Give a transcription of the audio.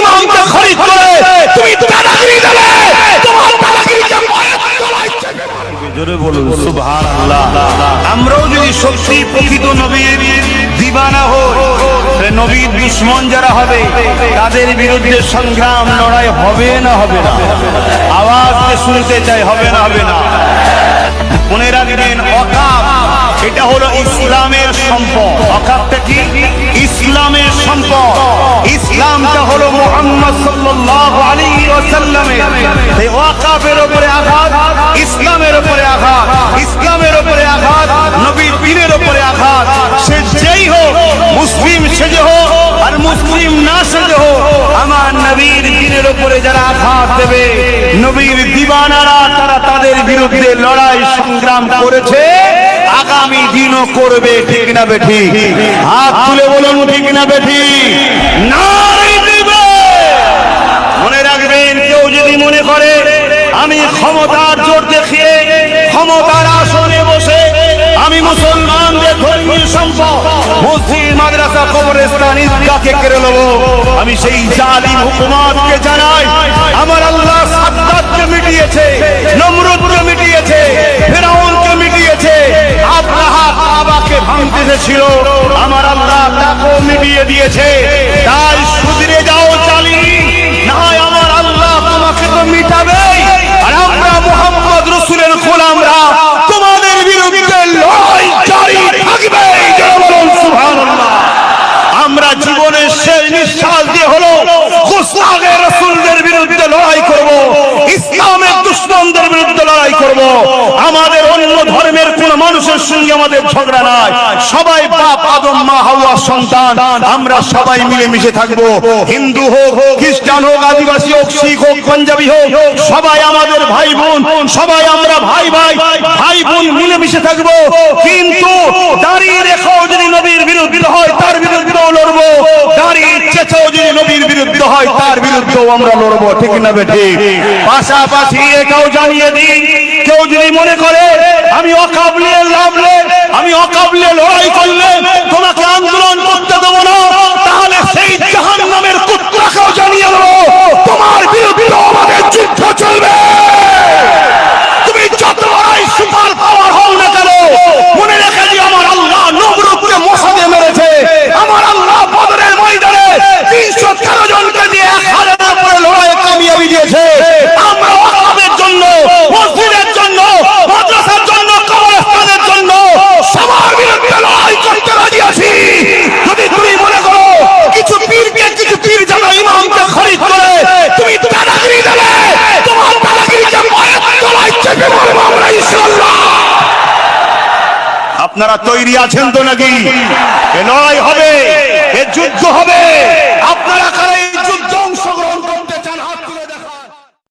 ইমামকে খরিদ করে তুমি দাদাগিরি দেবে, তোমার দাদাগিরিকে মায়ের গলায় চেপে মারবে। জোরে বলুন সুবহানাল্লাহ। আমরাও যদি সত্যি প্রকৃত নবীর দিবানা হই, নবীর দুশমন যারা হবে তাদের বিরুদ্ধে সংগ্রাম লড়াই হবে না হবে না? আওয়াজ শুনতে চাই, হবে না হবে না? মনে রাখবেন ওয়াকাফ এটা হলো ইসলামের সম্পদ। ওয়াকাফটা কি? ইসলামের সম্পদ। ইসলামটা হলো মুহাম্মদ সাল্লাল্লাহু আলাইহি ওয়াসাল্লামের। এই ওয়াকাফের উপরে আঘাত, ইসলামের উপরে আঘাত, ইসলামের উপরে আঘাত, নবীর দ্বীনের উপরে আঘাত। সে যেই হোক, মুসলিম সেজে হোক আর মুসলিম না সেজে হোক, আমার নবীর দ্বীনের উপরে যারা আঘাত দেবে, নবীর দিবানারা তারা তাদের বিরুদ্ধে লড়াই সংগ্রাম করেছে, আগামী দিনও করবে। ঠিক না বেঠিক? হাত তুলে বলুন ঠিক না বেঠিক? নারী দিবে। মনে রাখবেন, কেউ যদি মনে করে আমি ক্ষমতার জোর দেখিয়ে ক্ষমতার আসনে বসে আমি মুসলমানদের ধর্মীয় সম্পদ মসজিদ, মাদ্রাসা, কবরস্থান, ঈদগাহকে কেড়ে নেব, আমি সেই জালিম হুকুমতকে জানাই, আমার আল্লাহ সাদ্দাতকে মিটিয়েছে, নমরুদকে মিটিয়েছে, ফিরআউনকে মিটিয়েছে, আবরাহা কাবাকে ভাঙতে এসেছিল, আমার আল্লাহ তাকেও মিটিয়ে দিয়েছে। তাই সুধরে যাও জালিম, না হয় আমার আল্লাহ তোমাকে তো মিটাবে। আর আমরা মুহাম্মদ রাসূলের গোলামরা তোমাদের বিরুদ্ধে লড়াই জারি থাকবে। বলুন সুবহানাল্লাহ। আমরা জীবনের শেষ নিঃশ্বাস দিয়ে হলো গুস্তাখে রাসূলদের বিরুদ্ধে লড়াই করব, ইসলামের দুশমনদের বিরুদ্ধে লড়াই করব। আমাদের অন্য ধর্মের কোন মানুষের সঙ্গে আমাদের ঝগড়া নাই। সবাই বাপ আদম, মা হাওয়ার সন্তান। আমরা সবাই মিলেমিশে থাকবো। হিন্দু হোক, খ্রিস্টান হোক, আদিবাসী হোক, শিখ হোক, পাঞ্জাবি হোক, সবাই আমাদের ভাই বোন, সবাই আমরা ভাই ভাই ভাই বোন মিলেমিশে থাকবো। কিন্তু দাঁড়িয়ে রেখাও যদি নবীর বিরুদ্ধে হয় তার বিরুদ্ধেও লড়বো, দাঁড়িয়ে চেঁচাও যদি নবীর বিরুদ্ধে হয় তার বিরুদ্ধেও আমরা লড়বো। ঠিক না বেঠিক? পাশাপাশি এটাও জানিয়ে দিই, কেউ যদি মনে করে আমি অকাবলে লাভলে, আমি অকাবলে লড়াই করলে তোমাকে আন্দোলন করতে দেবো না, তাহলে সেই জাহান্নামের কুত্তাকেও জানিয়ে দেবো তোমার বিরুদ্ধে আমাদের যুদ্ধ চলবে। তুমি যত বড়ই সুপার পাওয়ার হও না কেন, মনে রেখে দিও আমার আল্লাহ নমরুদকে মশাতে মেরেছে, আমার আল্লাহ বদরের ময়দানে 313 জনকে দিয়ে 1000 উপরে লড়াইয়ে কামিয়াবি দিয়েছে। আমরা ওয়াকাফের জন্য, মসজিদের জন্য, মাদ্রাসার জন্য, কবরস্থানের জন্য সবার বিরুদ্ধে লড়াই করতে রাজি আছি। যদি তুমি মনে করো কিছু পীরকে, কিছু পীর জানা ইমামকে খরিদ করে তুমি দাদাগিরি দেবে, তোমার দাদাগিরিকে মায়ের গলায় চেপে মারবো আমরা ইনশাআল্লাহ। আপনারা তৈরি আছেন তো নাকি? এ লড়াই হবে, এ